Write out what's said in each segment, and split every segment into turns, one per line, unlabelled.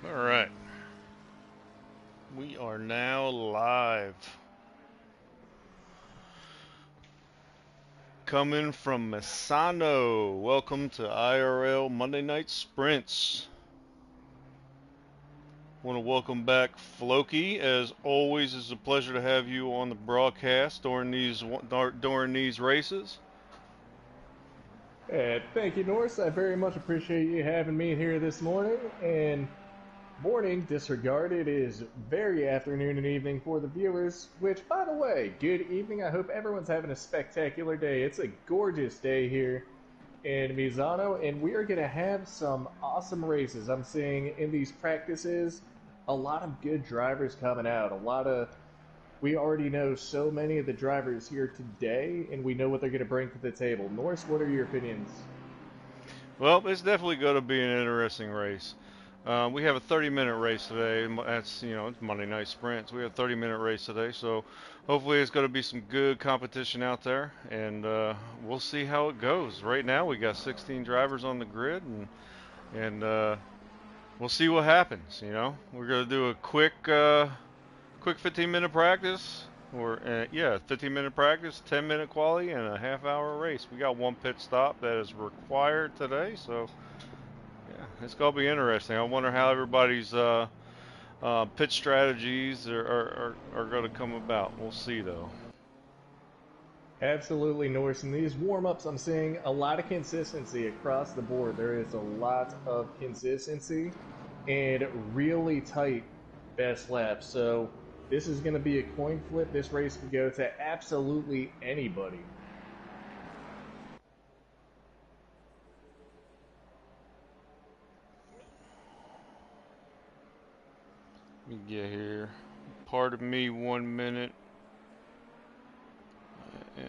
All right, we are now live. Coming from Misano. Welcome to IRL Monday Night Sprints. Want to welcome back Floki. As always, it's a pleasure to have you on the broadcast during these races.
Thank you, Norris. I very much appreciate you having me here this morning. And morning disregarded is very afternoon and evening for the viewers, which, by the way, good evening. I hope everyone's having a spectacular day. It's a gorgeous day here in Misano, and we are going to have some awesome races. I'm seeing in these practices a lot of good drivers coming out, we already know so many of the drivers here today, and we know what they're going to bring to the table. Norris, what are your opinions?
Well, it's definitely going to be an interesting race. We have a 30-minute race today. That's it's Monday Night Sprints. We have a 30-minute race today, so hopefully it's going to be some good competition out there, and we'll see how it goes. Right now, we got 16 drivers on the grid, and we'll see what happens. We're going to do a quick 15-minute practice, or 15-minute practice, 10-minute quali, and a half-hour race. We got one pit stop that is required today, so. Yeah, it's gonna be interesting. I wonder how everybody's pitch strategies are going to come about. We'll see, though.
Absolutely, Norris. In these warm ups, I'm seeing a lot of consistency across the board. There is a lot of consistency and really tight best laps. So, this is going to be a coin flip. This race could go to absolutely anybody.
Let me get here. Pardon me 1 minute. I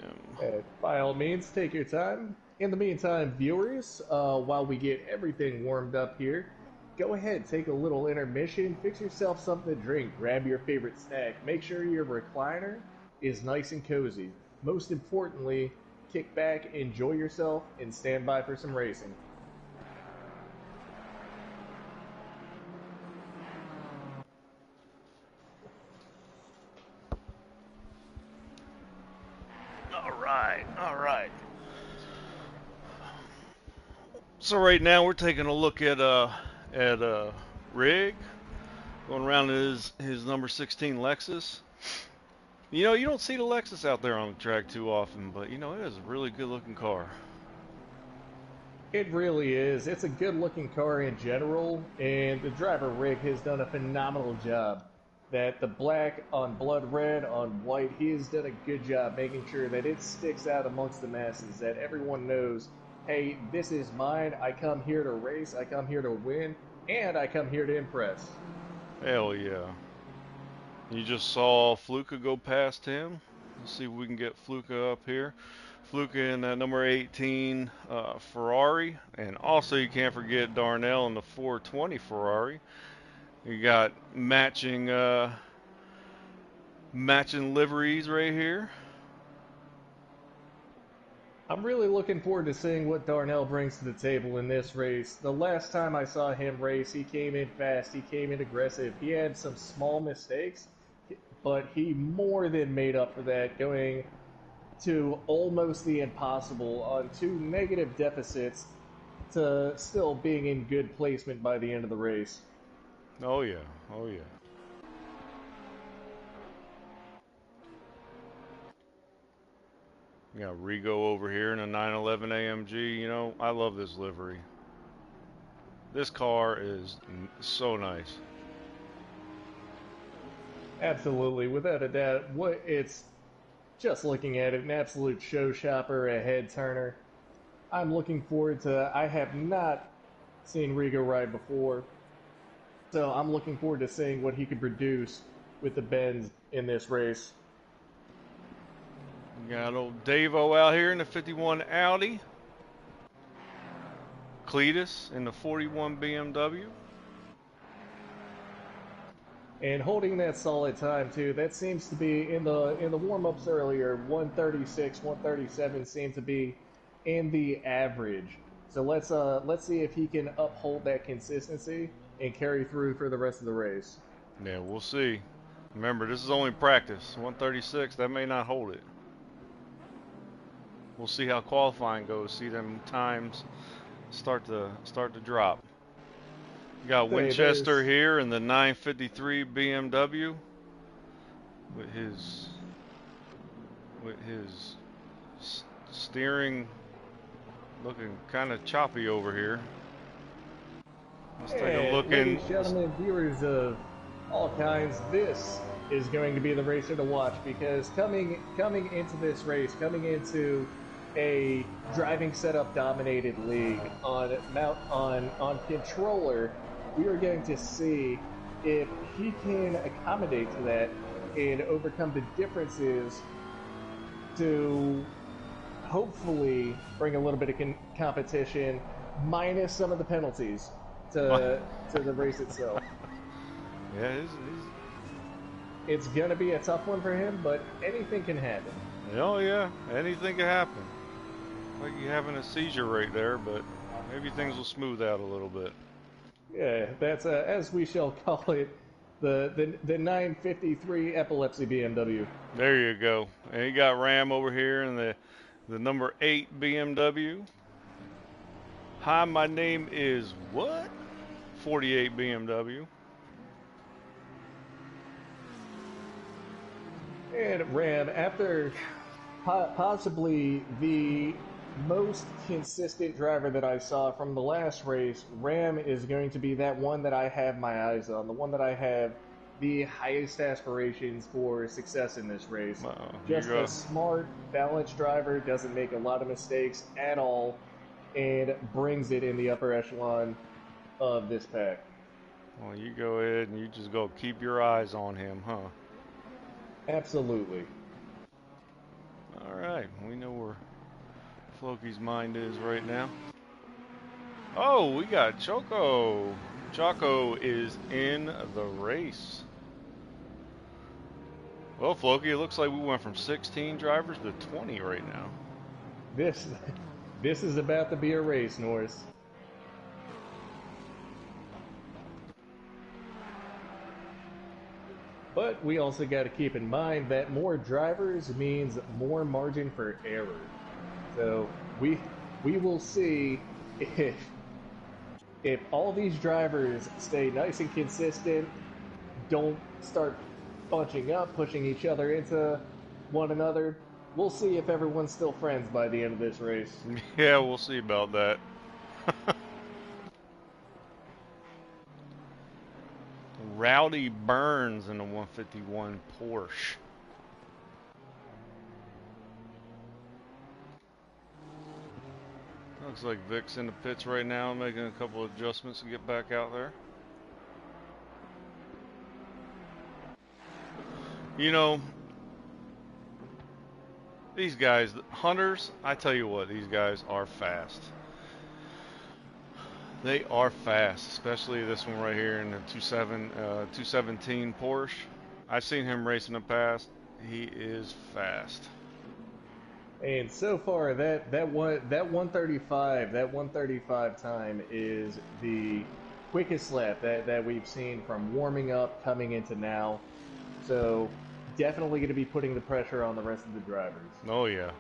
am.
By all means, take your time. In the meantime, viewers, while we get everything warmed up here, go ahead, take a little intermission, fix yourself something to drink, grab your favorite snack, make sure your recliner is nice and cozy. Most importantly, kick back, enjoy yourself, and stand by for some racing.
All right, all right. So right now we're taking a look at Rig going around his number 16 Lexus. You don't see the Lexus out there on the track too often, but it is a really good looking car.
It really is. It's a good looking car in general, and the driver Rick has done a phenomenal job. That the black on blood red on white, he has done a good job making sure that it sticks out amongst the masses, that everyone knows, hey, this is mine. I come here to race, I come here to win, and I come here to impress.
Hell yeah. You just saw Fluka go past him. Let's see if we can get Fluka up here. Fluka in that number 18 Ferrari. And also you can't forget Darnell in the 420 Ferrari. You got matching liveries right here.
I'm really looking forward to seeing what Darnell brings to the table in this race. The last time I saw him race, he came in fast, he came in aggressive. He had some small mistakes, but he more than made up for that, going to almost the impossible on two negative deficits to still being in good placement by the end of the race.
Oh yeah, oh yeah. We got Rigo over here in a 911 AMG. I love this livery. This car is so nice.
Absolutely, without a doubt. What it's just looking at it, an absolute showstopper, a head turner. I'm looking forward to. I have not seen Rigo ride before, so I'm looking forward to seeing what he can produce with the Benz in this race.
We got old Davo out here in the 51 Audi. Cletus in the 41 BMW.
And holding that solid time too. That seems to be in the warm ups earlier. 136, 137 seemed to be in the average So let's see if he can uphold that consistency and carry through for the rest of the race.
Yeah, we'll see. Remember, this is only practice. 136, that may not hold it. We'll see how qualifying goes. See them times start to drop. You got
Say
Winchester
there's
here in the 953 BMW with his steering looking kind of choppy over here. Let's take a
And
look in.
ladies, gentlemen, viewers of all kinds, this is going to be the racer to watch because coming into this race, coming into a driving setup dominated league on controller, we are going to see if he can accommodate to that and overcome the differences to hopefully bring a little bit of competition minus some of the penalties to the race itself.
Yeah,
It's gonna be a tough one for him, but anything can happen.
oh yeah, anything can happen. Like you having a seizure right there, but maybe things will smooth out a little bit.
Yeah, that's as we shall call it, the 953 epilepsy BMW.
There you go. And you got Ram over here in the number 8 BMW. Hi, my name is what? 48 BMW.
And Ram, after possibly the most consistent driver that I saw from the last race, Ram is going to be that one that I have my eyes on, the one that I have the highest aspirations for success in this race.
You
Just a
go.
smart, balanced driver, doesn't make a lot of mistakes at all, and brings it in the upper echelon of this pack.
Well, you go ahead and you just go keep your eyes on him, huh?
Absolutely.
All right, we know where Floki's mind is right now. Oh, we got Choco. Choco is in the race. Well, Floki, it looks like we went from 16 drivers to 20 right now.
This this is about to be a race, Norris. But we also got to keep in mind that more drivers means more margin for error. So we will see if all these drivers stay nice and consistent, don't start bunching up, pushing each other into one another. We'll see if everyone's still friends by the end of this race.
Yeah, we'll see about that. Rowdy Burns in a 151 Porsche. Looks like Vic's in the pits right now, making a couple of adjustments to get back out there. You know, these guys, hunters, I tell you what, these guys are fast. They are fast, especially this one right here in the 217 Porsche. I've seen him race in the past. He is fast.
And so far, that 135 time is the quickest lap that we've seen from warming up coming into now. So definitely going to be putting the pressure on the rest of the drivers.
Oh yeah.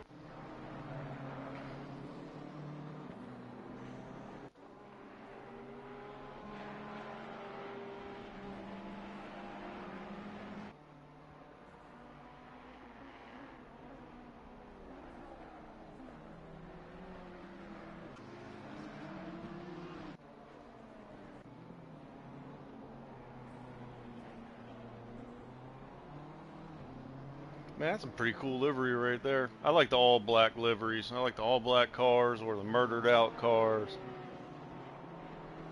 Man, that's a pretty cool livery right there. I like the all black liveries. I like the all black cars or the murdered out cars.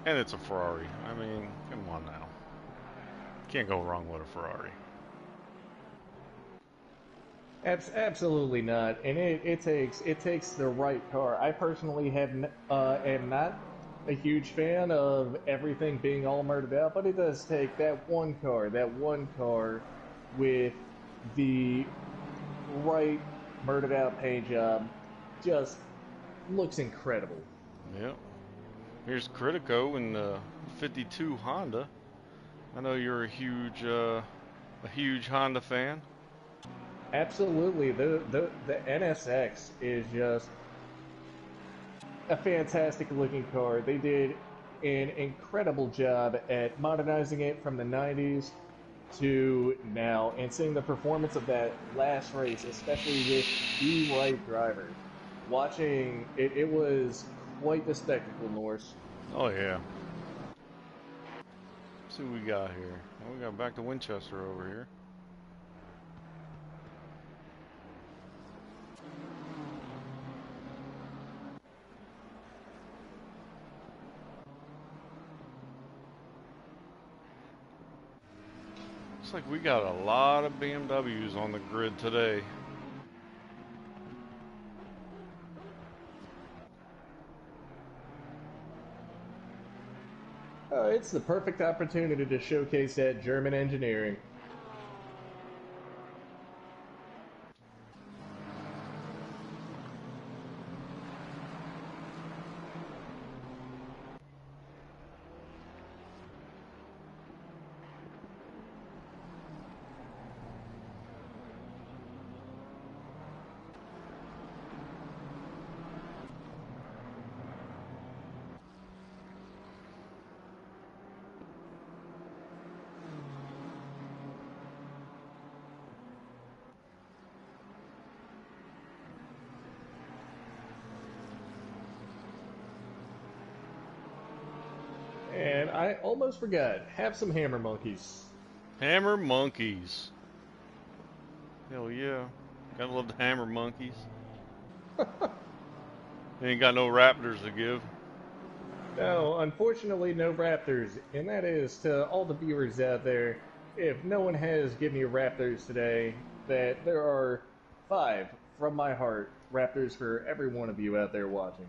And it's a Ferrari. I mean, come on now. Can't go wrong with a Ferrari.
Absolutely not, and it takes the right car. I personally am not a huge fan of everything being all murdered out, but it does take that one car with the right murdered out paint job, just looks incredible.
Yep. Here's Critico in the 52 Honda. I know you're a huge Honda fan.
Absolutely, the NSX is just a fantastic looking car. They did an incredible job at modernizing it from the 90s to now, and seeing the performance of that last race, especially with the right driver. Watching it, it was quite the spectacle, Norse.
Oh yeah. Let's see what we got here. Oh, we got back to Winchester over here. Looks like we got a lot of BMWs on the grid today.
It's the perfect opportunity to showcase that German engineering. And I almost forgot, have some hammer monkeys.
Hammer monkeys. Hell yeah. Gotta love the hammer monkeys. They ain't got no Raptors to give.
No, unfortunately, no Raptors. And that is to all the viewers out there. If no one has given you Raptors today, that there are 5 from my heart Raptors for every one of you out there watching.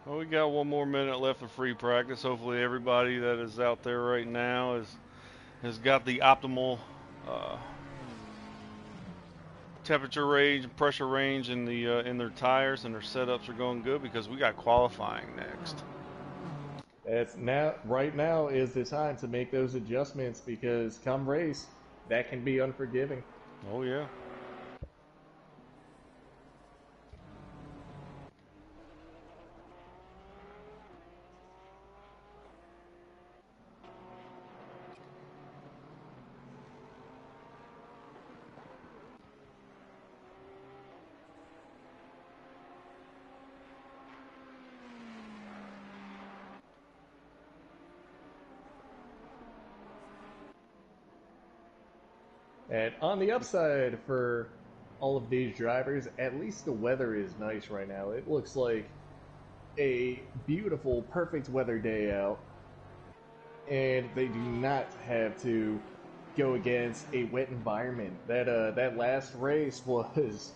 Well, we got one more minute left of free practice. Hopefully, everybody that is out there right now has got the optimal uh, temperature range, pressure range in their tires, and their setups are going good because we got qualifying next.
That's now, right now is the time to make those adjustments because come race, that can be unforgiving.
Oh yeah.
And on the upside for all of these drivers, at least the weather is nice right now. It looks like a beautiful, perfect weather day out, and they do not have to go against a wet environment. That last race was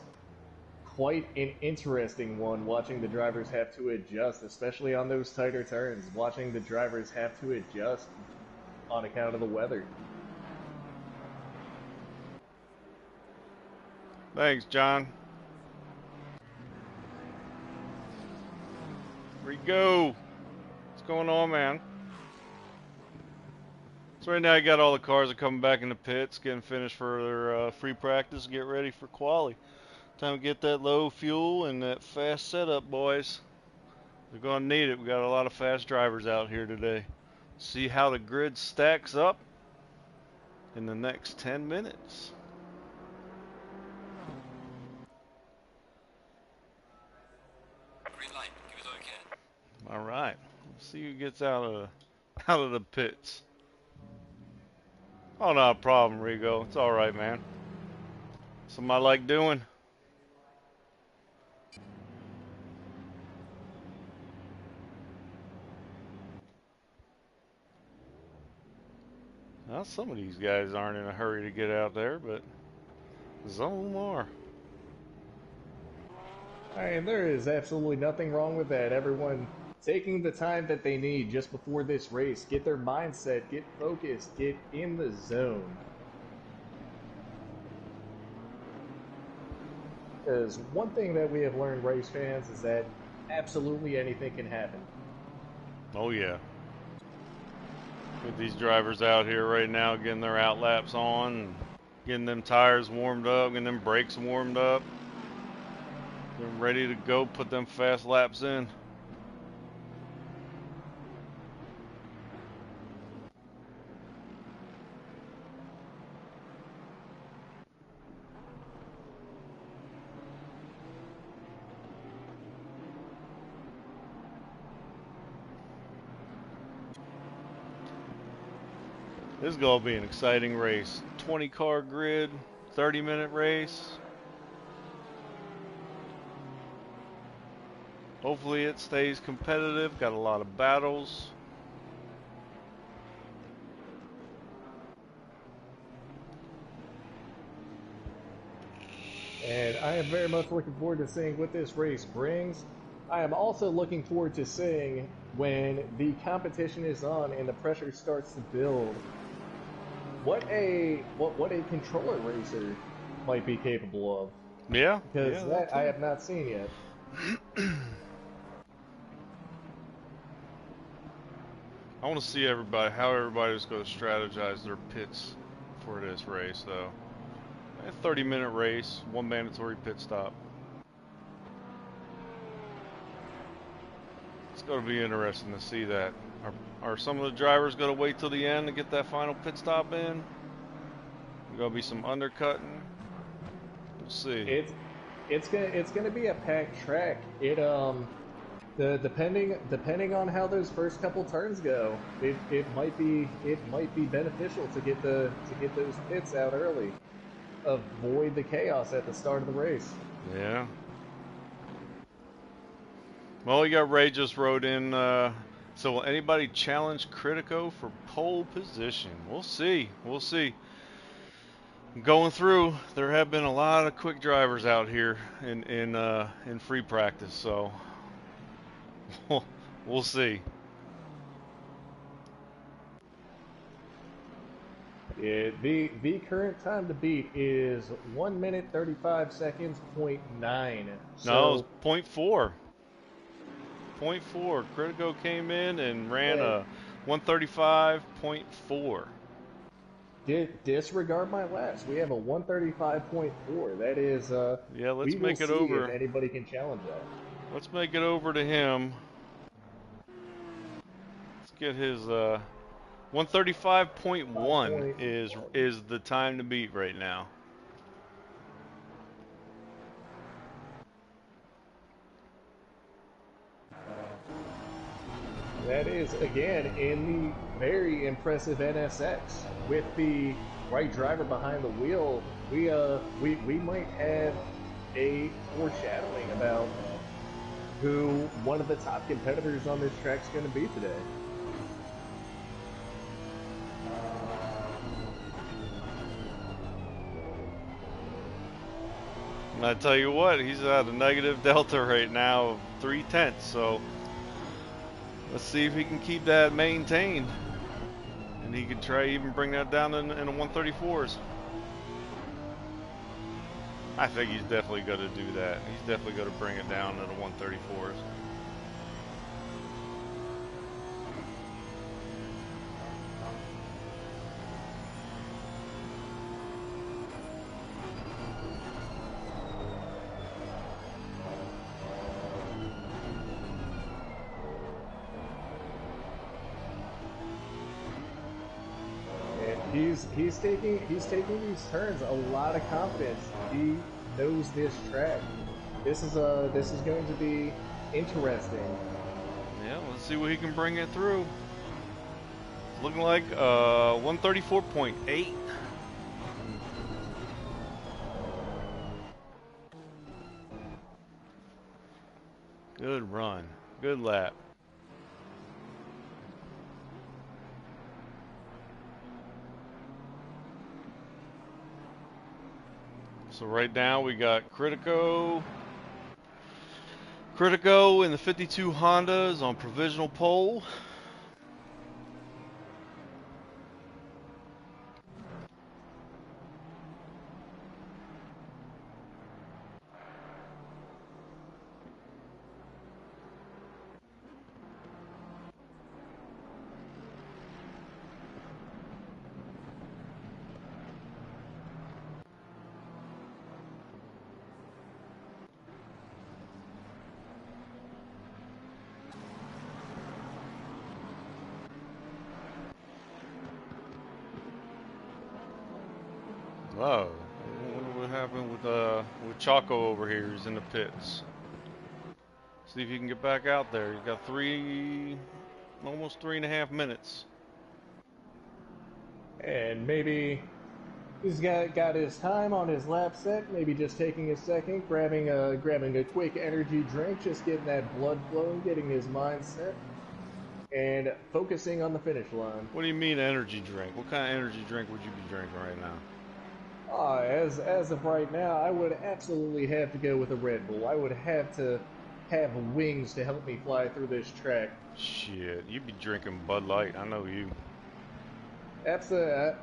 quite an interesting one. Watching the drivers have to adjust, especially on those tighter turns. Watching the drivers have to adjust on account of the weather.
Thanks, John. Here we go. What's going on, man? So right now, you got all the cars are coming back in the pits, getting finished for their free practice, get ready for quali. Time to get that low fuel and that fast setup, boys. They're gonna need it. We got a lot of fast drivers out here today. See how the grid stacks up in the next 10 minutes.
Green light, give it all you can.
All right. Let's see who gets out of the pits. Oh, not a problem, Rigo. It's all right, man. Something I like doing. Well, some of these guys aren't in a hurry to get out there, but some of them are.
And there is absolutely nothing wrong with that. Everyone taking the time that they need just before this race, get their mindset, get focused, get in the zone. Because one thing that we have learned, race fans, is that absolutely anything can happen.
Oh yeah. With these drivers out here right now getting their out laps on, and getting them tires warmed up, getting them brakes warmed up. They're ready to go, put them fast laps in. This is going to be an exciting race. 20 car grid, 30-minute race. Hopefully it stays competitive. Got a lot of battles.
And I am very much looking forward to seeing what this race brings. I am also looking forward to seeing when the competition is on and the pressure starts to build, what a controller racer might be capable of.
Yeah,
Because
that
that I
too.
have not seen yet.
I want to see how everybody's going to strategize their pits for this race, though. A 30-minute race, one mandatory pit stop. It's going to be interesting to see that. Are some of the drivers going to wait till the end to get that final pit stop in? There's going to be some undercutting. We'll see.
It's gonna be a packed track. Depending on how those first couple turns go, it might be beneficial to get those pits out early. Avoid the chaos at the start of the race.
Yeah. Well, we got Ray just wrote in. So will anybody challenge Critico for pole position? We'll see. We'll see. Going through, there have been a lot of quick drivers out here in free practice, so we'll see.
The current time to beat is 1 minute 35 seconds .9.
No, it's
So
0.4. 0.4. Critico came in and ran
uh,
a 135.4.
disregard my laps. We have a 135.4. That is,
Yeah, let's
we will
make it
see if
over.
anybody can challenge that.
Let's make it over to him. Let's get his 135.1 is the time to beat right now.
That is, again, in the very impressive NSX. With the right driver behind the wheel, we might have a foreshadowing about who one of the top competitors on this track is going to be today.
And I tell you what, he's at a negative delta right now of 0.3, so let's see if he can keep that maintained. And he can try even bring that down in the 134s. I think he's definitely going to do that. He's definitely going to bring it down to the 134s.
He's taking these turns a lot of confidence. He knows this track. This is going to be interesting.
Yeah, let's see what he can bring it through. It's looking like 134.8. Good run. Good lap. So right now we got Critico, Critico in the 52 Honda is on provisional pole. Oh, I wonder what happened with Chaco over here. He's in the pits. See if you can get back out there. He's got almost 3.5 minutes.
And maybe he's got his time on his lap set. Maybe just taking a second, grabbing a quick energy drink, just getting that blood flowing, getting his mind set, and focusing on the finish line.
What do you mean energy drink? What kind of energy drink would you be drinking right now?
As of right now, I would absolutely have to go with a Red Bull. I would have to have wings to help me fly through this track.
Shit, you'd be drinking Bud Light. I know you.
Absolutely.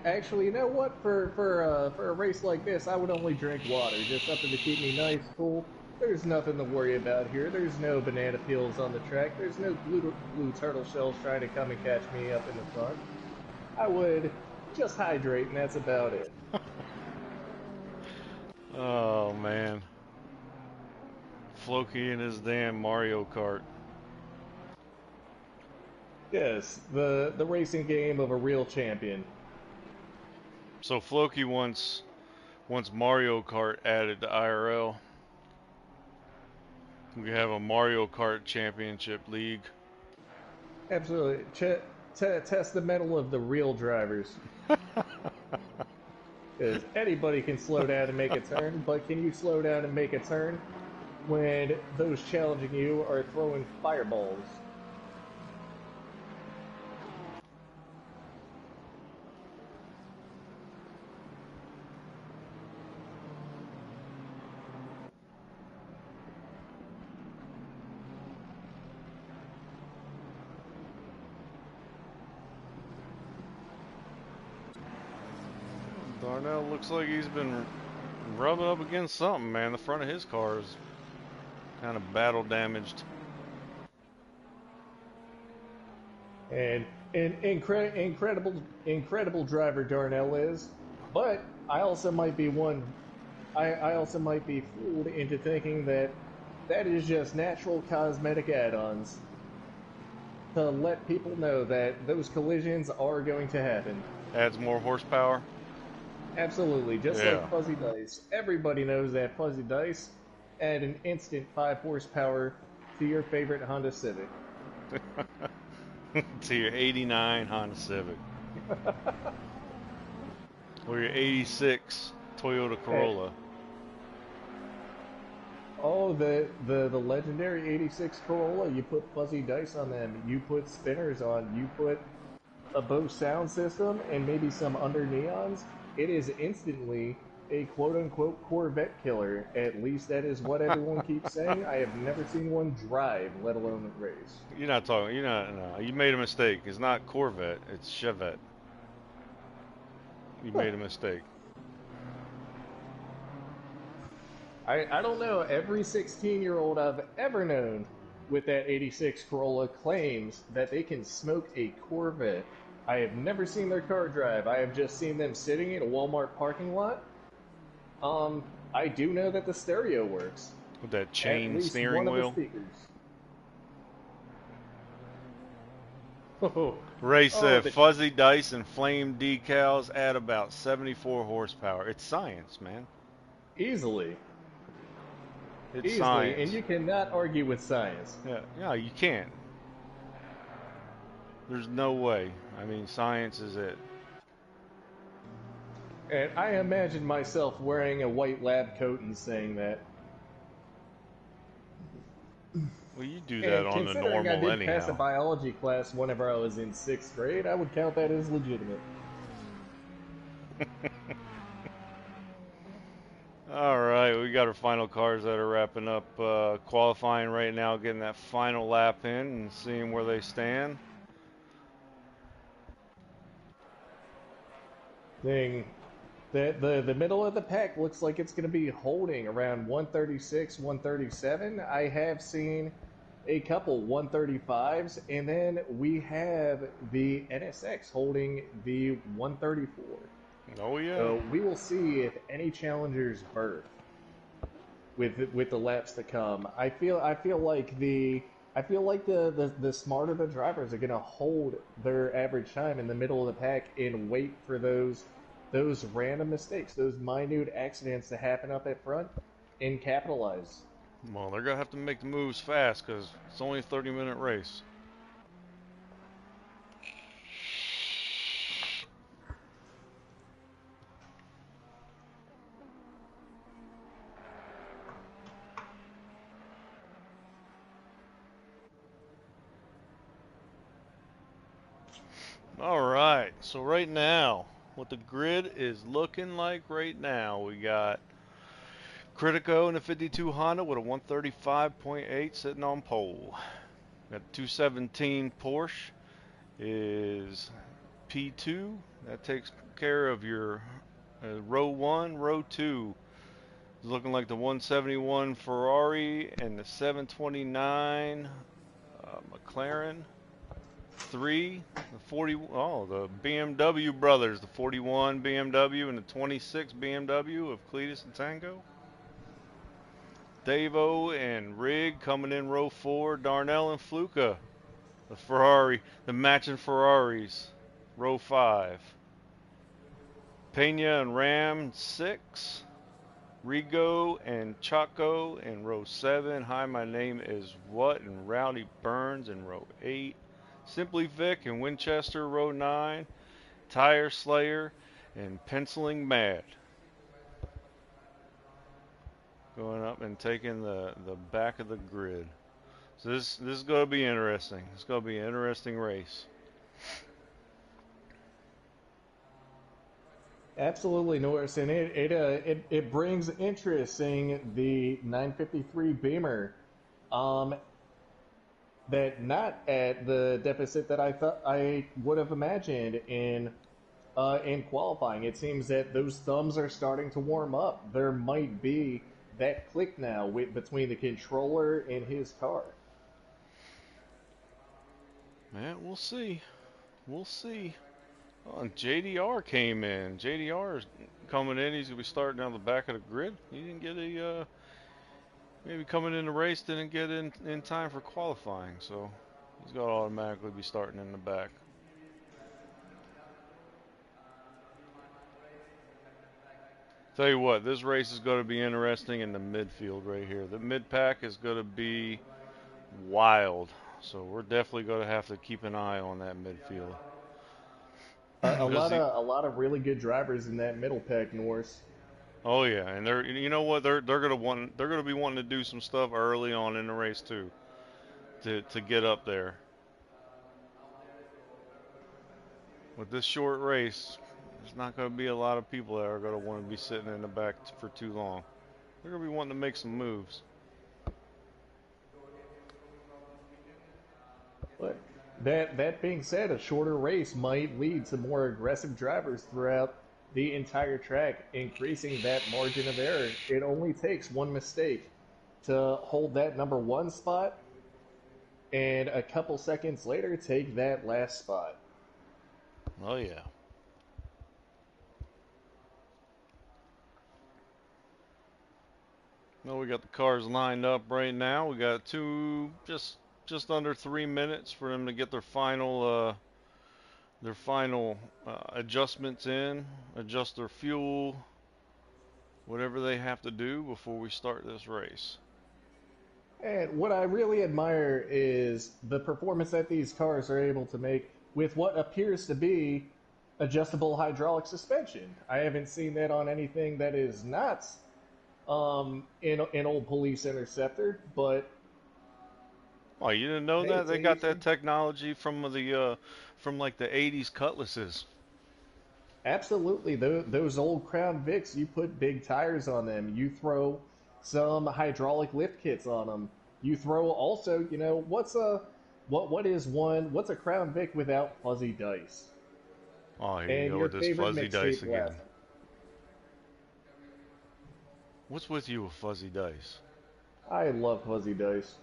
Actually, you know what? For a race like this, I would only drink water, just something to keep me nice, cool. There's nothing to worry about here. There's no banana peels on the track. There's no blue turtle shells trying to come and catch me up in the front. I would just hydrate, and that's about it.
Oh man, Floki and his damn Mario Kart.
Yes, the racing game of a real champion.
So Floki wants Mario Kart added to IRL. We have a Mario Kart Championship League.
Absolutely. Test the mettle of the real drivers. Because anybody can slow down and make a turn, but can you slow down and make a turn when those challenging you are throwing fireballs?
Darnell looks like he's been rubbing up against something, man. The front of his car is kind of battle damaged.
And an incredible driver Darnell is, but I also might be I also might be fooled into thinking that is just natural cosmetic add-ons to let people know that those collisions are going to happen.
Adds more horsepower.
Absolutely, just
Yeah.
like fuzzy dice. Everybody knows that fuzzy dice add an instant 5 horsepower to your favorite Honda Civic.
To your 89 Honda Civic. Or your 86 Toyota Corolla.
Oh, the legendary 86 Corolla, you put fuzzy dice on them, you put spinners on, you put a Bose sound system, and maybe some under neons, it is instantly a quote-unquote Corvette killer. At least that is what everyone keeps saying. I have never seen one drive, let alone race.
No, you made a mistake. It's not Corvette, it's Chevette. You made a mistake.
I don't know. Every 16-year-old I've ever known with that 86 Corolla claims that they can smoke a Corvette. I have never seen their car drive. I have just seen them sitting in a Walmart parking lot. I do know that the stereo works.
With that
At
chain
least
steering
one of the
wheel.
speakers. Oh,
Ray
oh,
said fuzzy dice and flame decals add about 74 horsepower. It's science, man.
easily.
It's
Easily, and
science.
you cannot argue with science.
Yeah, you can't. There's no way. I mean, science is it.
And I imagine myself wearing a white lab coat and saying that.
Well, you do that
And
on the
considering I
normal
did pass a
anyhow.
biology class whenever I was in 6th grade, I would count that as legitimate.
All right, we got our final cars that are wrapping up qualifying right now, getting that final lap in and seeing where they stand.
Thing the middle of the pack looks like it's going to be holding around 136, 137. I have seen a couple 135s, and then we have the NSX holding the 134.
Oh yeah.
So we will see if any challengers birth with the laps to come. I feel like the smarter the drivers are going to hold their average time in the middle of the pack and wait for those random mistakes, those minute accidents to happen up at front, and capitalize.
Well, they're gonna have to make the moves fast because it's only a 30-minute race. All right. So right now, what the grid is looking like right now, we got Critico in the 52 Honda with a 135.8 sitting on pole. Got 217 Porsche is P2. That takes care of your row 1. Row 2 is looking like the 171 Ferrari and the 729 McLaren. 3, the 40, oh, the BMW brothers, the 41 BMW and the 26 BMW of Cletus and Tango. Davo and Rig coming in row 4. Darnell and Fluka, the Ferrari, the matching Ferraris, row 5. Pena and Ram 6. Rigo and Chaco in row 7. Hi, my name is What and Rowdy Burns in row 8. Simply Vic and Winchester row 9. Tire Slayer and Penciling Mad going up and taking the back of the grid. So this is going to be interesting. It's going to be an interesting race.
Absolutely, Norris, and it brings interest seeing the 953 Beamer, um, that not at the deficit that I thought I would have imagined in qualifying. It seems that those thumbs are starting to warm up. There might be that click now between the controller and his car.
Man, we'll see. We'll see. Oh, and JDR came in. JDR is coming in. He's going to be starting down the back of the grid. He didn't get a, maybe coming in the race, didn't get in time for qualifying. So he's got to automatically be starting in the back. Tell you what, this race is going to be interesting in the midfield right here. The mid pack is going to be wild. So we're definitely going to have to keep an eye on that midfield. Because
A lot of really good drivers in that middle pack, Norris.
oh yeah, and they're, you know what, they're gonna be wanting to do some stuff early on in the race too, to get up there. With this short race, there's not gonna be a lot of people that are gonna want to be sitting in the back for too long. They're gonna be wanting to make some moves.
But that being said, a shorter race might lead to more aggressive drivers throughout the entire track, increasing that margin of error. It only takes one mistake to hold that number one spot, and a couple seconds later, take that last spot.
Oh yeah. Well, we got the cars lined up right now. We got just under 3 minutes for them to get their final adjustments in, adjust their fuel, whatever they have to do before we start this race.
And what I really admire is the performance that these cars are able to make with what appears to be adjustable hydraulic suspension. I haven't seen that on anything that is not in an old police interceptor, but
Oh, you didn't know
hey,
that?
it's
They got
easy.
that technology from like the 80s cutlasses.
Absolutely, those old Crown Vics, you put big tires on them. You throw some hydraulic lift kits on them. You throw also, what's a Crown Vic without fuzzy dice?
Oh, here you
And
go
your
with this
favorite
fuzzy dice
mixtape
again.
blasting.
What's with you with fuzzy dice?
I love fuzzy dice.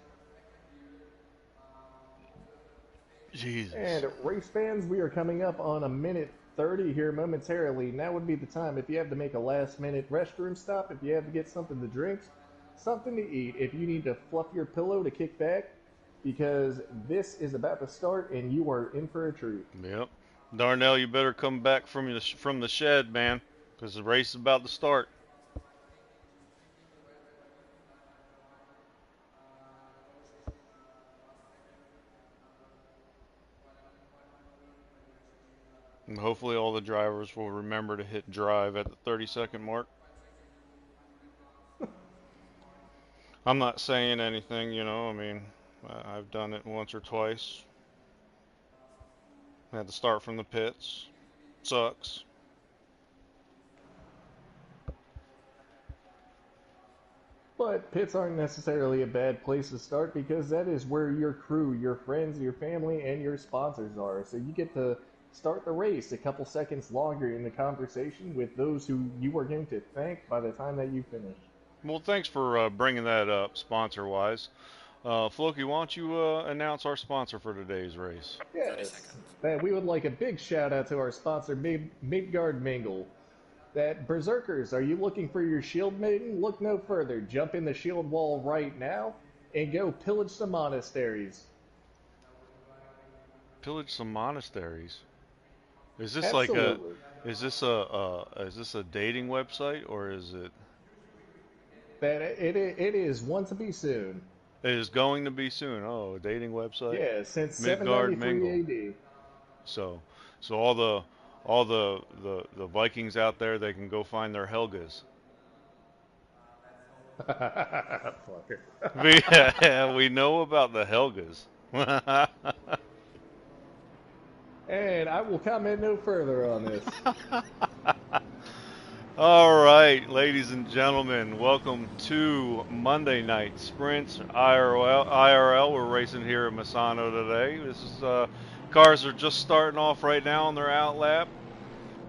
Jesus.
And race fans, we are coming up on a minute 30 here momentarily. Now would be the time if you have to make a last minute restroom stop, if you have to get something to drink, something to eat, if you need to fluff your pillow to kick back, because this is about to start and you are in for a treat.
Yep. Darnell, you better come back from the shed, man, because the race is about to start. And hopefully all the drivers will remember to hit drive at the 30-second mark. I'm not saying anything, I mean, I've done it once or twice. I had to start from the pits. Sucks.
But pits aren't necessarily a bad place to start because that is where your crew, your friends, your family, and your sponsors are. So you get to start the race a couple seconds longer in the conversation with those who you are going to thank by the time that you finish.
Well, thanks for bringing that up, sponsor-wise. Floki, why don't you announce our sponsor for today's race?
30
Yes,
seconds.
that we would like a big shout out to our sponsor, Midgard Mingle. That Berserkers, are you looking for your shield maiden? Look no further. Jump in the shield wall right now and go pillage some monasteries.
Pillage some monasteries. Is this like a
Absolutely.
is this a dating website or is it?
That it is one to be soon.
It is going to be soon. Oh, a dating website.
Yeah, since
Midgard
793
Mingle.
AD.
So, so all the Vikings out there, they can go find their Helgas.
Fucker.
We know about the Helgas.
And I will comment no further on this.
All right, ladies and gentlemen, welcome to Monday Night Sprints IRL. IRL. We're racing here at Misano today. This is cars are just starting off right now on their out lap.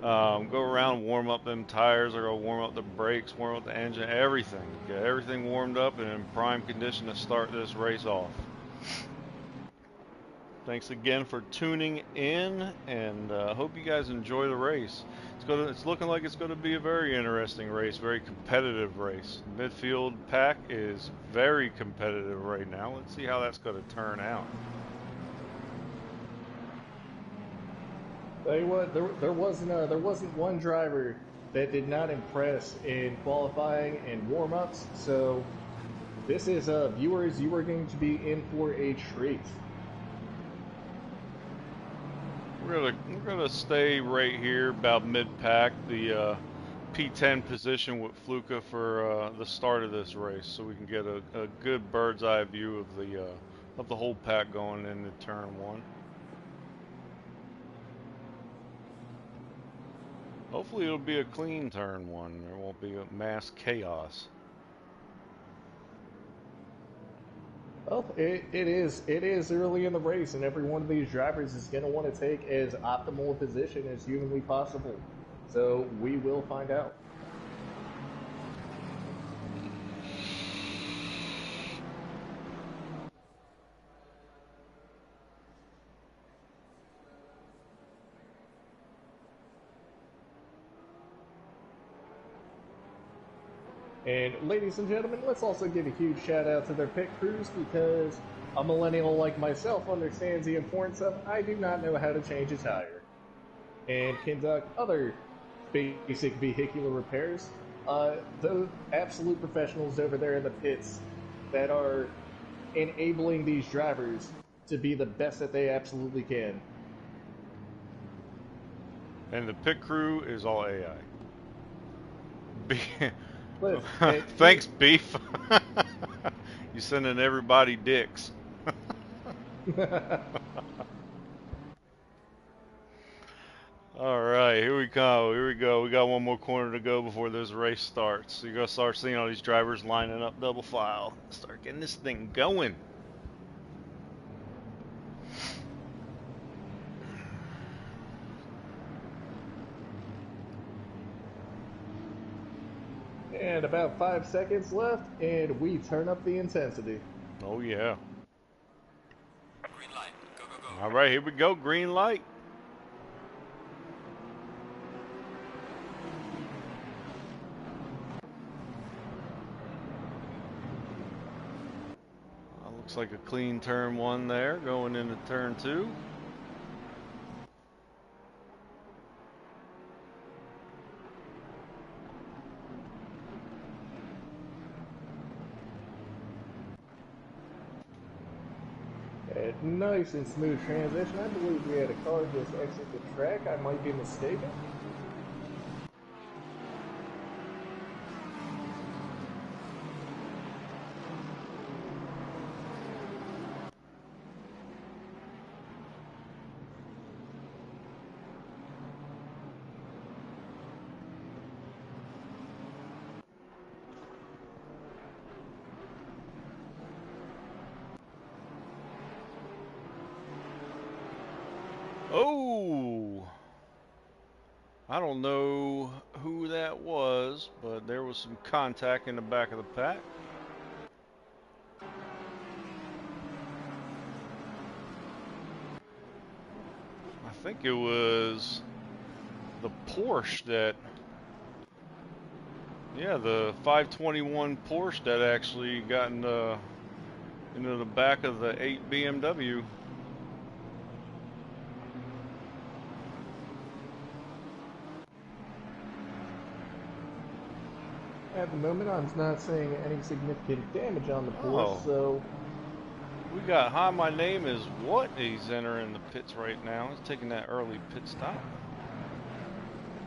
Go around, warm up them tires, or go warm up the brakes, warm up the engine, everything. Get everything warmed up and in prime condition to start this race off. Thanks again for tuning in, and hope you guys enjoy the race. It's looking like it's going to be a very interesting race, very competitive race. Midfield pack is very competitive right now. Let's see how that's going to turn out.
Tell you what, there wasn't one driver that did not impress in qualifying and warm-ups. So this is viewers, you are going to be in for a treat.
We're gonna stay right here about mid pack, the P10 position with Fluka for the start of this race, so we can get a good bird's eye view of the whole pack going into turn one. Hopefully it'll be a clean turn one. There won't be a mass chaos.
Well, it is early in the race, and every one of these drivers is going to want to take as optimal a position as humanly possible. So we will find out. And ladies and gentlemen, let's also give a huge shout out to their pit crews because a millennial like myself understands the importance of I do not know how to change a tire and conduct other basic vehicular repairs. The absolute professionals over there in the pits that are enabling these drivers to be the best that they absolutely can.
And the pit crew is all AI.
Listen,
Thanks, Beef. You sending everybody dicks. All right, here we come. Here we go. We got one more corner to go before this race starts. So you're gonna start seeing all these drivers lining up double file. Start getting this thing going.
And about 5 seconds left, and we turn up the intensity.
Oh yeah.
Green light. Go, go, go.
All right, here we go. Green light. Looks like a clean turn one there, going into turn two.
Nice and smooth transition. I believe we had a car just exit the track. I might be mistaken.
Oh! I don't know who that was, but there was some contact in the back of the pack. I think it was the Porsche that, yeah, the 521 Porsche that actually got into the back of the 8 BMW.
At the moment, I'm not seeing any significant damage on the Porsche,
Oh.
so
We got Hi, my name is what? He's entering the pits right now. He's taking that early pit stop.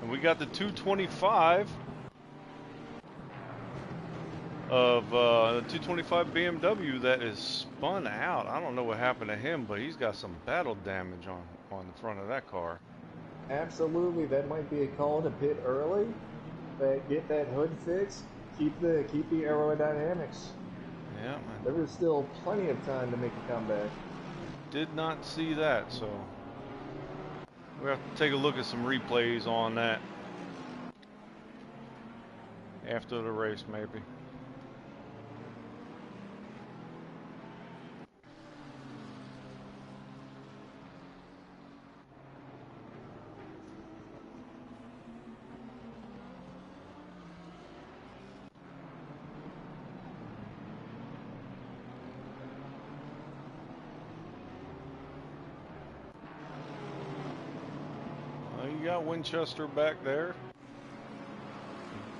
And we got the 225 of the 225 BMW that is spun out. I don't know what happened to him, but he's got some battle damage on the front of that car.
absolutely that might be a call to pit early. Get that hood fixed. Keep the aerodynamics.
Yeah,
There was still plenty of time to make a comeback.
did not see that, so we have to take a look at some replays on that after the race, maybe. You got Winchester back there.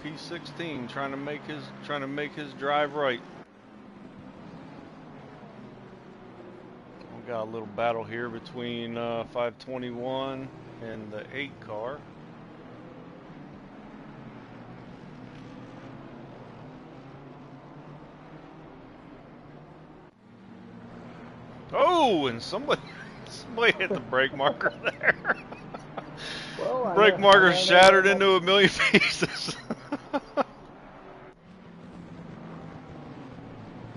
P16 trying to make his drive right. We got a little battle here between 521 and the 8 car. Oh, and somebody hit the brake marker there.
Well,
Brake marker shattered into a million pieces.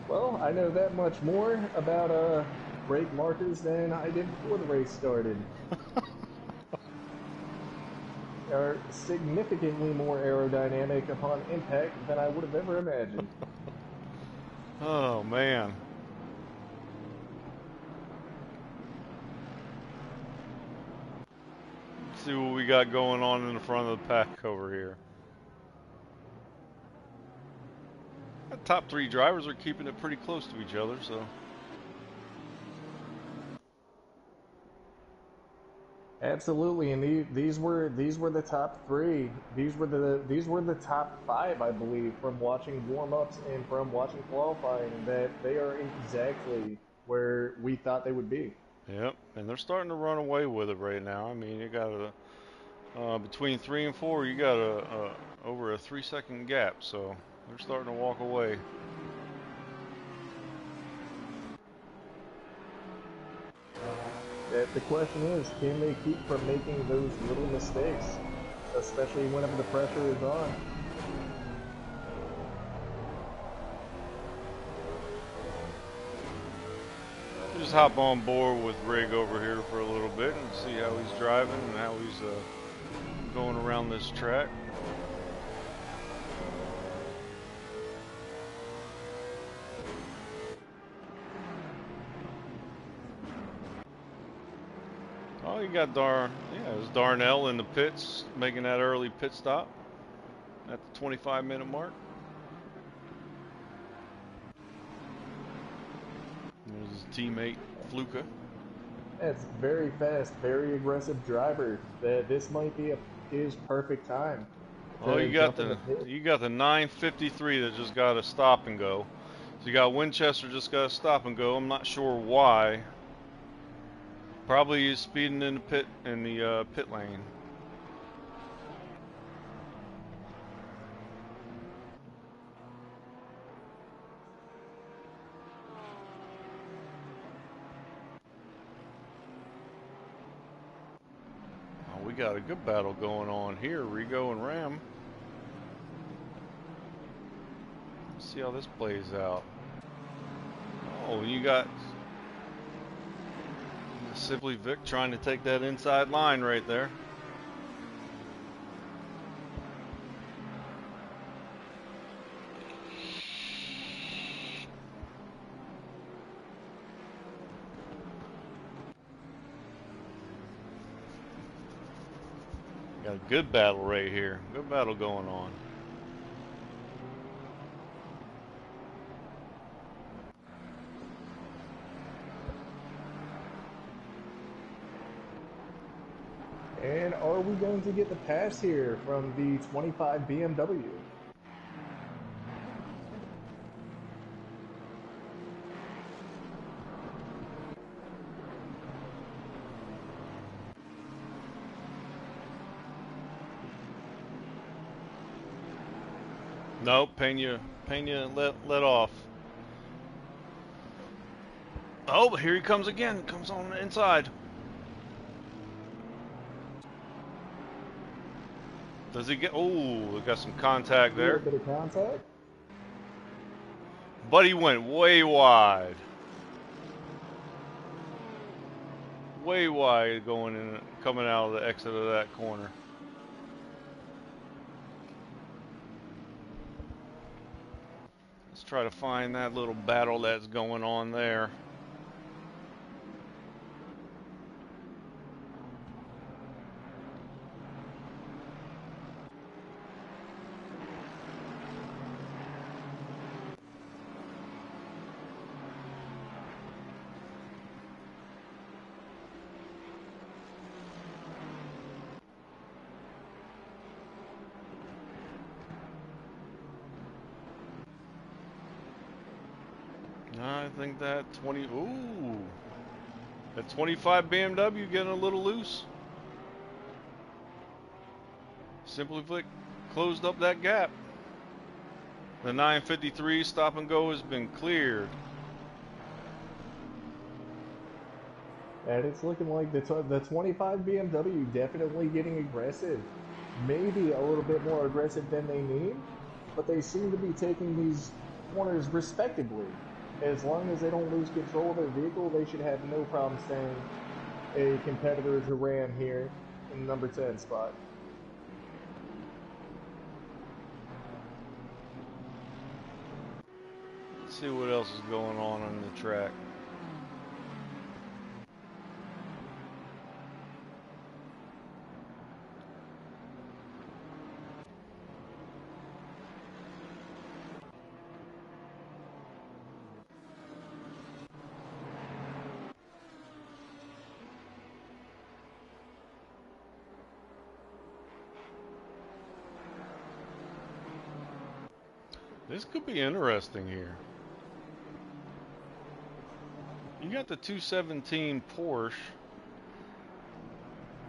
Well, I know that much more about brake markers than I did before the race started. Are significantly more aerodynamic upon impact than I would have ever imagined.
Oh man. Let's see what we got going on in the front of the pack over here. The top 3 drivers are keeping it pretty close to each other, so.
Absolutely, and these were the top 3. These were the top 5, I believe, from watching warm-ups and from watching qualifying. That they are exactly where we thought they would be.
Yep, and they're starting to run away with it right now. I mean, you got between 3 and 4, you got over a 3-second gap, so they're starting to walk away.
The question is, can they keep from making those little mistakes, especially whenever the pressure is on?
Just hop on board with Rig over here for a little bit and see how he's driving and how he's going around this track. Oh, you got it was Darnell in the pits making that early pit stop at the 25-minute mark. There's his teammate Fluka.
That's very fast, very aggressive driver. That this might be his perfect time
Oh,
to jump in the pit.
you got the 953 that just got a stop and go. So you got Winchester just got a stop and go. I'm not sure why. Probably he's speeding in the pit lane. Oh, we got a good battle going on here, Rigo and Ram. Let's see how this plays out. Oh, you got Simply Vic trying to take that inside line right there. Got a good battle right here. Good battle going on.
And are we going to get the pass here from the 25 BMW?
Nope, Pena let off. Oh, but here he comes again. Comes on the inside. Does he get? Oh, we got some contact
A little
there.
bit of contact.
But he went way wide. Way wide going in, coming out of the exit of that corner. Let's try to find that little battle that's going on there. I think that 20. Ooh, that 25 BMW getting a little loose. Simply Flick closed up that gap. The 953 stop and go has been cleared.
And it's looking like the 25 BMW definitely getting aggressive. Maybe a little bit more aggressive than they need, but they seem to be taking these corners respectably. As long as they don't lose control of their vehicle, they should have no problem staying a competitor to Ram here in the number 10 spot.
Let's see what else is going on the track. This could be interesting here. You got the 217 Porsche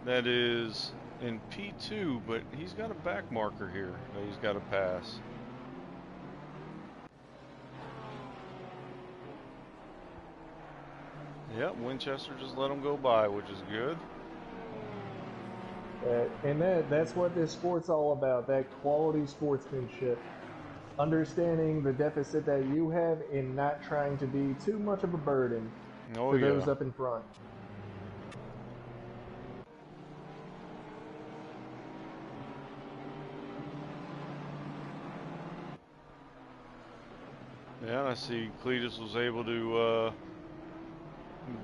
that is in P2, but he's got a back marker here that he's got to pass. Yep, Winchester just let him go by, which is good.
And that's what this sport's all about, that quality sportsmanship. Understanding the deficit that you have and not trying to be too much of a burden
Oh
to
yeah.
those up in front.
Yeah, I see Cletus was able to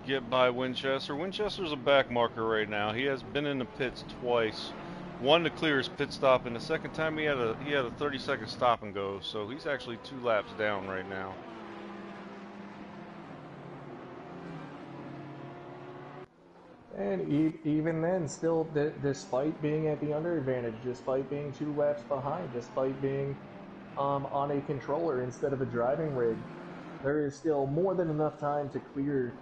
get by Winchester. Winchester's a back marker right now. He has been in the pits twice. One to clear his pit stop, and the second time he had a 30-second stop and go. So he's actually 2 laps down right now.
And even then, still, despite being at the under advantage, despite being 2 laps behind, despite being on a controller instead of a driving rig, there is still more than enough time to clear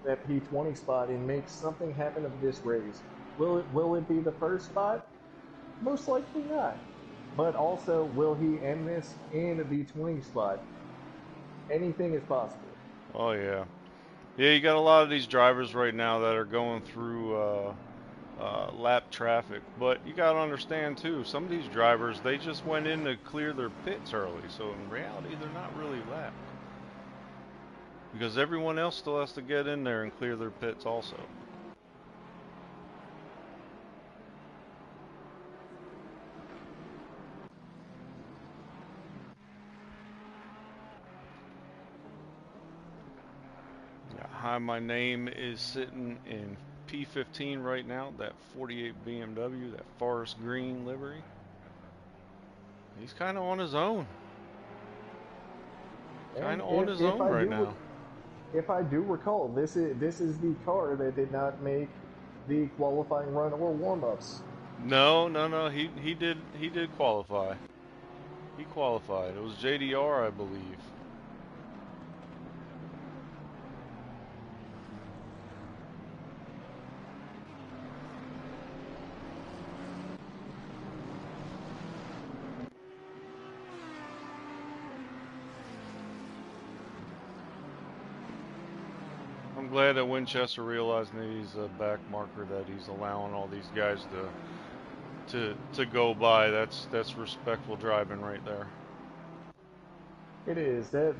that P20 spot and make something happen of this race. Will it be the first spot? Most likely not. But also, will he end this in the 20 spot? Anything is possible.
Oh yeah. Yeah, you got a lot of these drivers right now that are going through lap traffic, but you got to understand too, some of these drivers, they just went in to clear their pits early, so in reality they're not really lapped because everyone else still has to get in there and clear their pits also. Yeah, hi, my name is sitting in P15 right now, that 48 BMW, that forest green livery. He's kind of on his own. Kind
And
of on his own right now.
if I do recall, this is the car that did not make the qualifying run or warm ups.
No, no, no. He did qualify. He qualified. It was JDR, I believe. I'm glad that Winchester realized that he's a back marker, that he's allowing all these guys to go by. That's respectful driving right there.
It is that's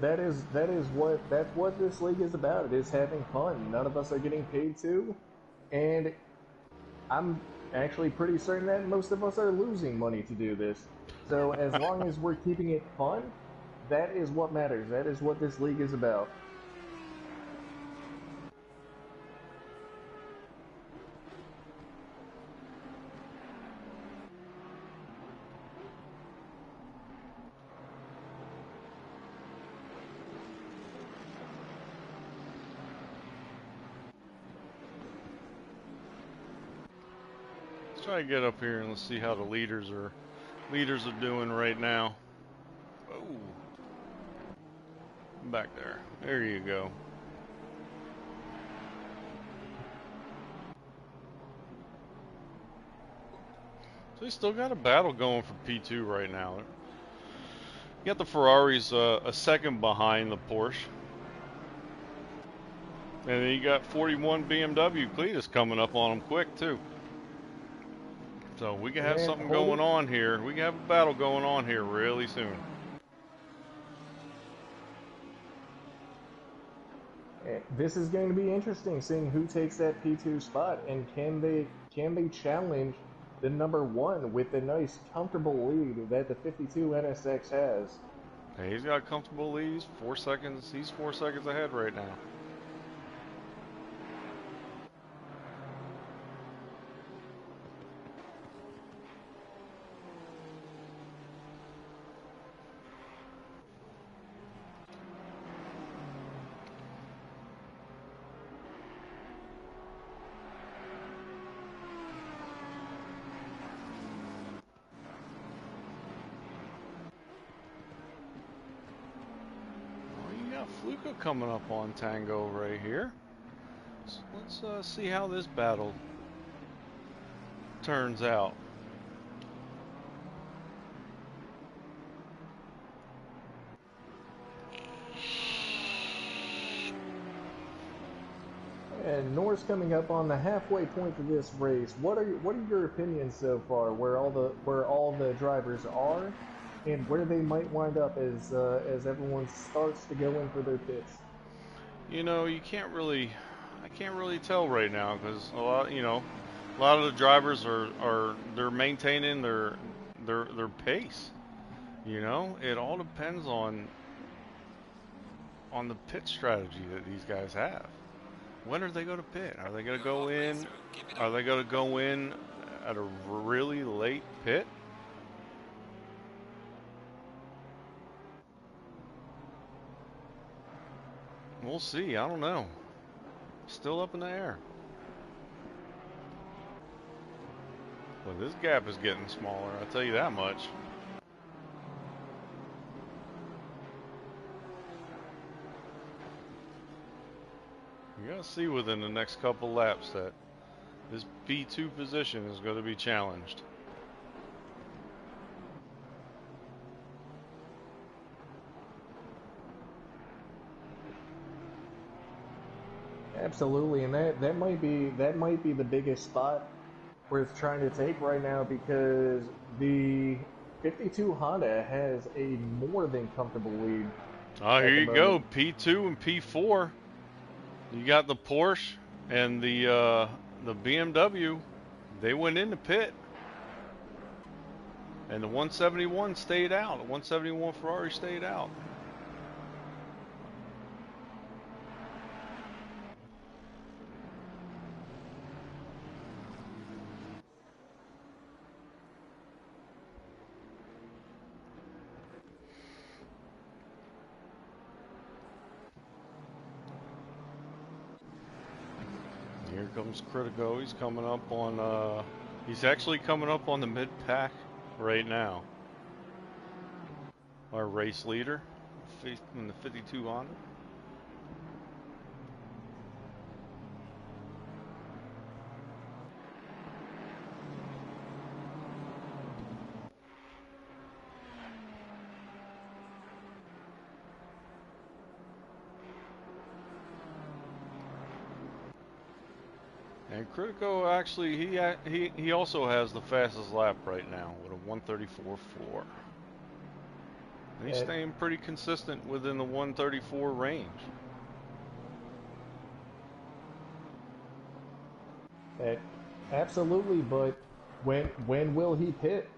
what this league is about. It is having fun. None of us are getting paid to, and I'm actually pretty certain that most of us are losing money to do this. So as long as we're keeping it fun, that is what matters. That is what this league is about.
Let's try to get up here and let's see how the leaders are doing right now. Oh, back there. There you go. So they still got a battle going for P2 right now. You got the Ferraris a second behind the Porsche. And then you got 41 BMW Cletus coming up on them quick too. So we can have
And
something going
holding
on here. We can have a battle going on here really soon.
this is going to be interesting, seeing who takes that P2 spot and can they challenge the number one with the nice comfortable lead that the 52 NSX has.
Hey, he's got a comfortable lead. He's 4 seconds. He's 4 seconds ahead right now. Oh, you got Fluka coming up on Tango right here. So let's see how this battle turns out.
And Norris coming up on the halfway point of this race. What are your opinions so far? Where all the drivers are, and where they might wind up as everyone starts to go in for their pits.
You know, I can't really tell right now because a lot of the drivers are they're maintaining their pace. You know, it all depends on the pit strategy that these guys have. When are they going to pit? Are they going to
You're
go
halfway
in?
through. Keep it
Are
up.
they going to go in at a really late pit? We'll see. I don't know. Still up in the air. But this gap is getting smaller, I'll tell you that much. You're going to see within the next couple laps that this P2 position is going to be challenged.
Absolutely, and that might be the biggest spot worth trying to take right now because the 52 Honda has a more than comfortable lead
Oh, here
at the
you go.
moment.
P2 and P4. You got the Porsche and the BMW. They went in the pit, and the 171 stayed out. The 171 Ferrari stayed out. Here comes Critico. He's coming up on. He's actually coming up on the mid pack right now. Our race leader in the 52 Honda. And Critico actually he also has the fastest lap right now with a 134.4. And he's
At,
staying pretty consistent within the 134 range.
at absolutely, but when will he pit?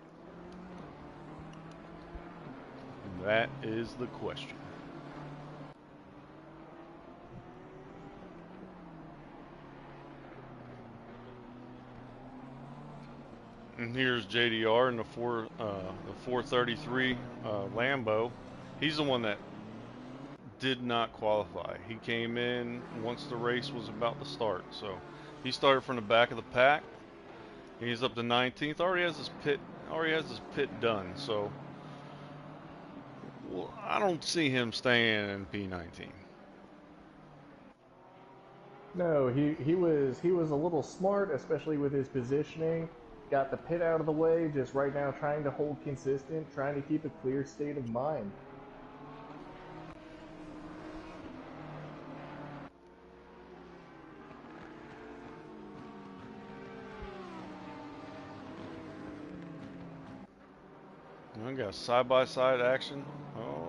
That is the question. And here's JDR in the 433 Lambo. He's the one that did not qualify. He came in once the race was about to start. So he started from the back of the pack. He's up to 19th. Already has his pit done. So well, I don't see him staying in P19.
No, he was a little smart, especially with his positioning. Got the pit out of the way, just right now trying to hold consistent, trying to keep a clear state of mind.
We got side-by-side action. Oh.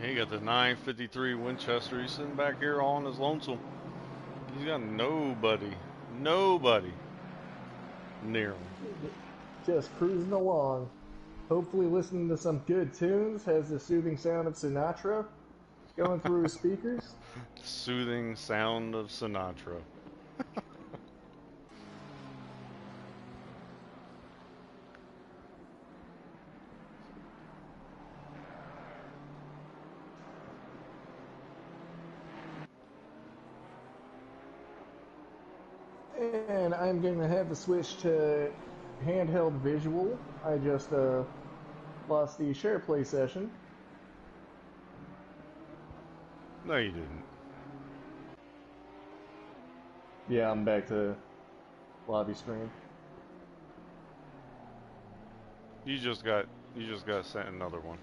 He got the 953 Winchester. He's sitting back here all on his lonesome. He's got nobody near him.
Just cruising along, hopefully listening to some good tunes, has the soothing sound of Sinatra going through his speakers.
Soothing sound of Sinatra.
And I'm going to have to switch to handheld visual. I just lost the share play session.
No, you didn't.
Yeah, I'm back to lobby screen.
You just got sent another one.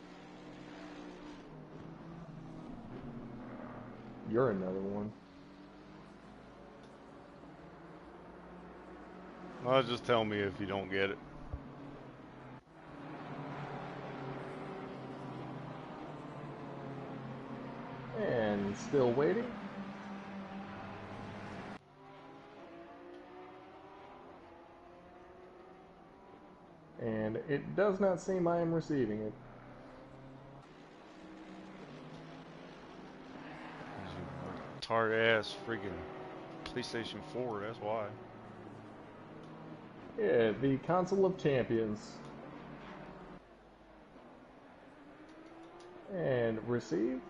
You're another one.
Well, just tell me if you don't get it.
And still waiting. And it does not seem I am receiving it.
Tart ass freaking PlayStation 4, that's why.
Yeah, the console of champions. And received.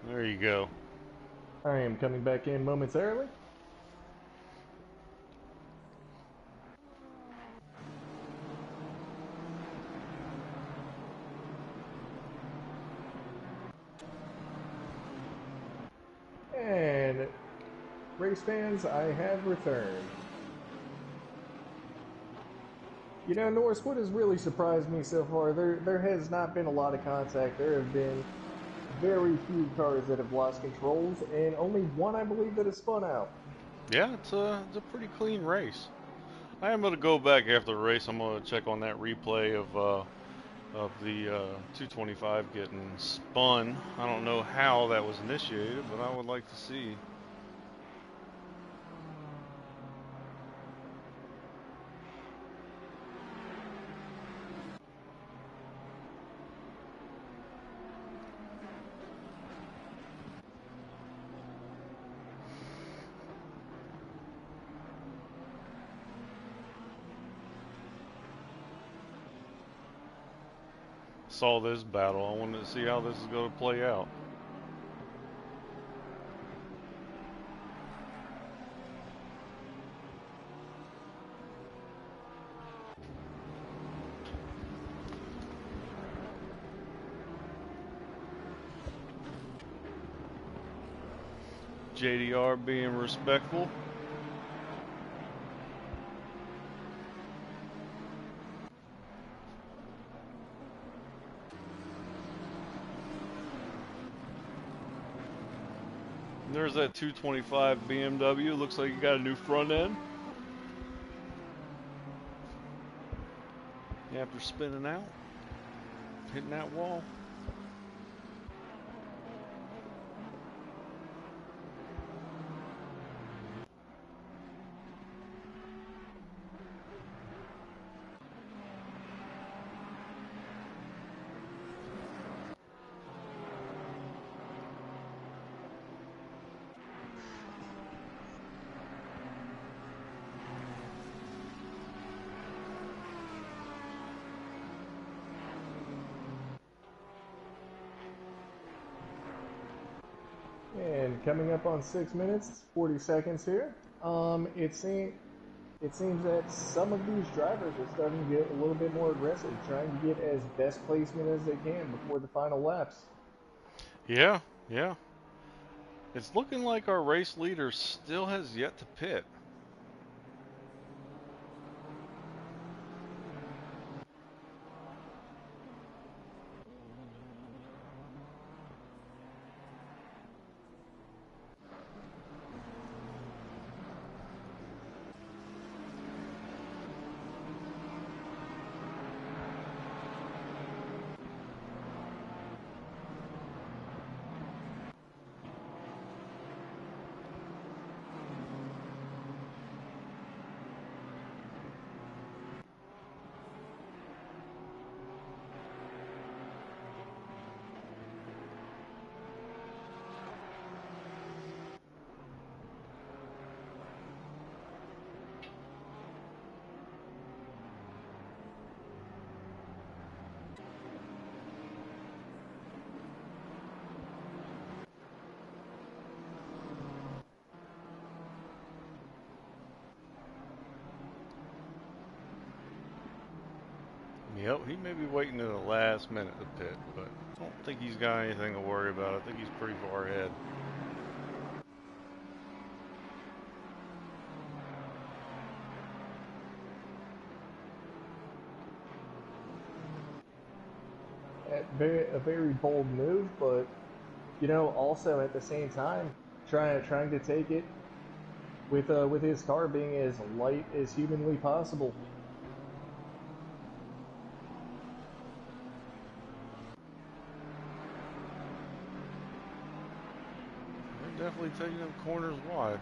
There you go.
I am coming back in momentarily. And race fans, I have returned. You know, Norris, what has really surprised me so far, there has not been a lot of contact. There have been very few cars that have lost controls, and only one, I believe, that has spun out.
Yeah, it's a pretty clean race. I am gonna go back after the race. I'm gonna check on that replay of the 225 getting spun. I don't know how that was initiated, but I would like to see. Saw this battle. I wanted to see how this is going to play out. JDR being respectful. There's that 225 BMW. Looks like you got a new front end. After spinning out, hitting that wall.
And coming up on 6 minutes, 40 seconds here. It seems that some of these drivers are starting to get a little bit more aggressive, trying to get as best placement as they can before the final laps.
Yeah, yeah. It's looking like our race leader still has yet to pit. Yep, he may be waiting to the last minute to pit, but I don't think he's got anything to worry about. I think he's pretty far ahead.
A very bold move, but you know, also at the same time, trying to take it with his car being as light as humanly possible.
They're definitely taking them corners wide.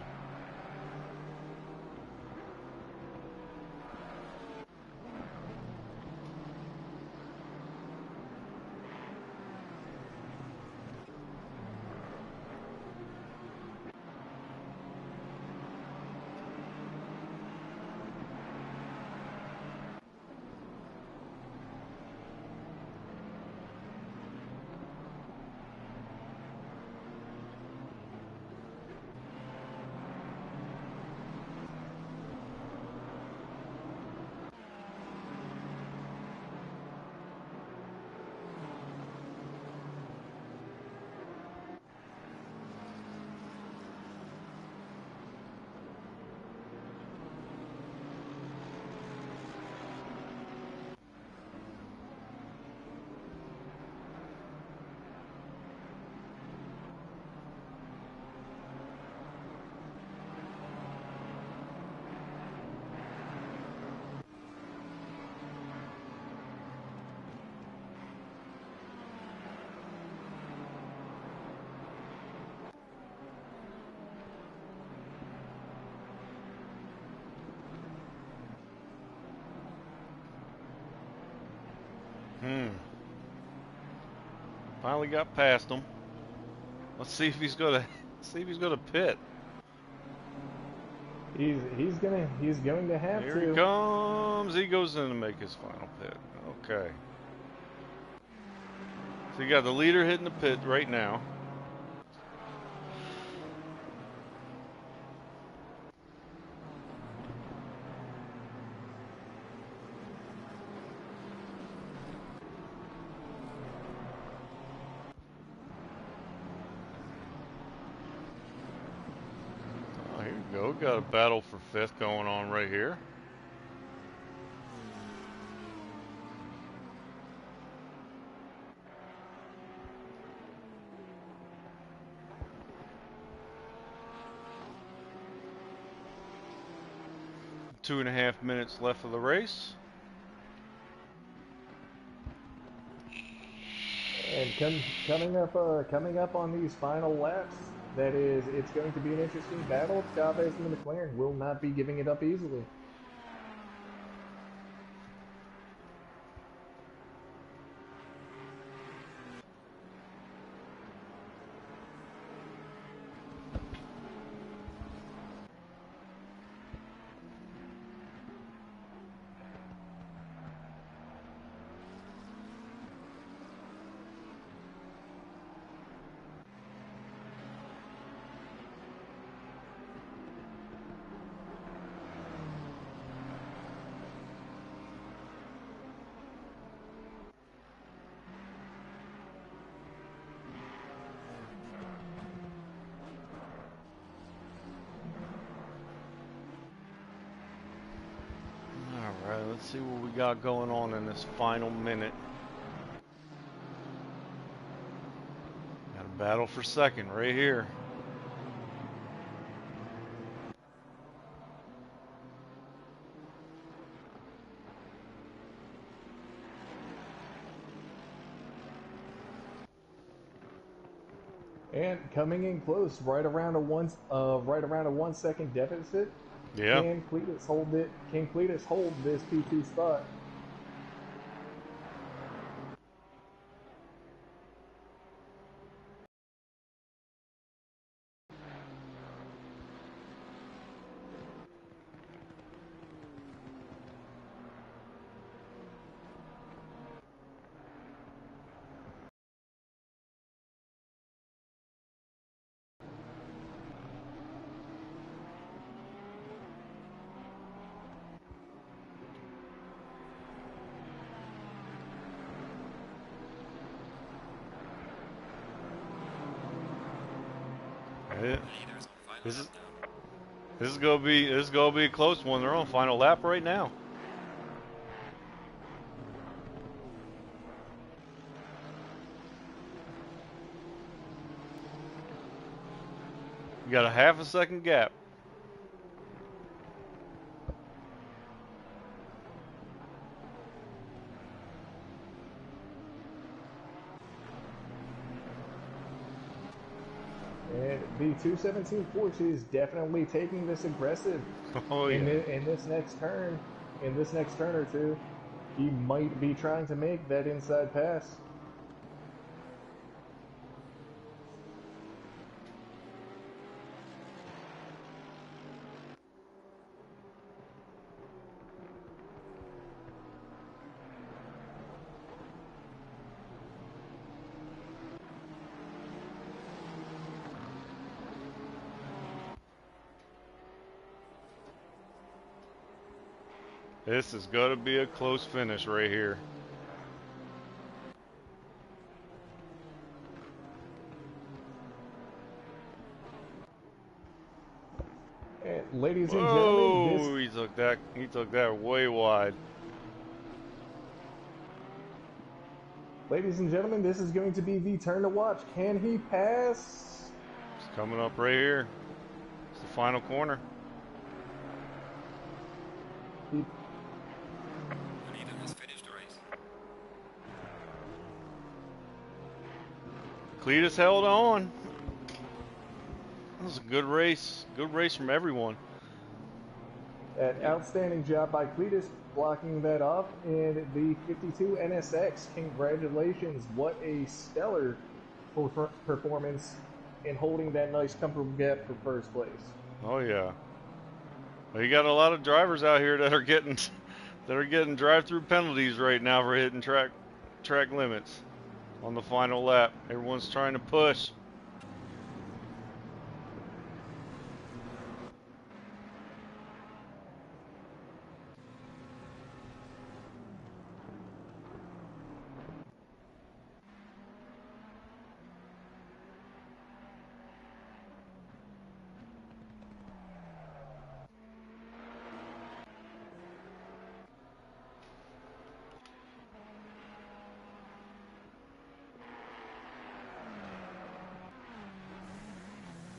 Finally got past him. Let's see if he's gonna pit.
He's going to have
Here he
to.
comes. He goes in to make his final pit. Okay. So you got the leader hitting the pit right now. Oh, here you go. Got a battle for fifth going on right here. Two and a half minutes left of the race.
And coming up on these final laps, it's going to be an interesting battle. Chavez and the McLaren will not be giving it up easily.
Alright, let's see what we got going on in this final minute. Got a battle for second right here.
And coming in close, right around a 1 second deficit.
Yeah.
Can Cletus hold this P2 spot?
Yeah.
The leaders on final
This
lap
is
now.
this is gonna be a close one. They're on final lap right now. You got a half a second gap.
And the 217 Porsche is definitely taking this aggressive
Oh
in
yeah.
in this next turn. In this next turn or two, he might be trying to make that inside pass.
This is gonna be a close finish right here.
And ladies and gentlemen, this
Whoa! He took that way wide.
ladies and gentlemen, this is going to be the turn to watch. Can he pass?
It's coming up right here. It's the final corner.
He,
The leader has finished the race.
Cletus held on. That was a good race. Good race from everyone.
an outstanding job by Cletus blocking that off. And the 52 NSX, congratulations. What a stellar performance in holding that nice comfortable gap for first place.
Oh yeah. Well, you got a lot of drivers out here that are getting drive-through penalties right now for hitting track limits on the final lap. Everyone's trying to push.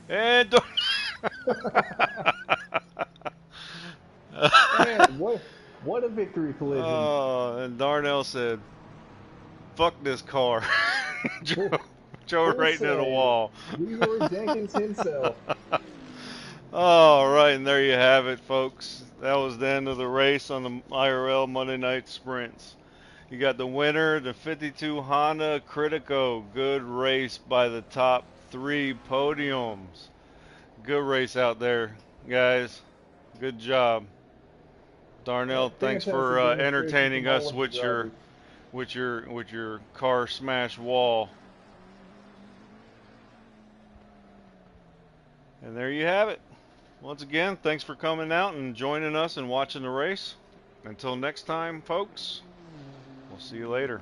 And
And what a victory collision.
oh, and Darnell said, "Fuck this car."
Full,
Drove
full
right into the
save.
wall.
Leroy Jenkins himself.
All right, and there you have it, folks. That was the end of the race on the IRL Monday Night Sprints. You got the winner, the 52 Honda Critico. Good race by the top three podiums. Good race out there, guys. Good job.
Yeah,
Darnell, thanks
fantastic
for
demonstration
entertaining
from all
us
of the
with your
drivers.
car smash wall. And there you have it. Once again, thanks for coming out and joining us and watching the race. Until next time, folks, we'll see you later.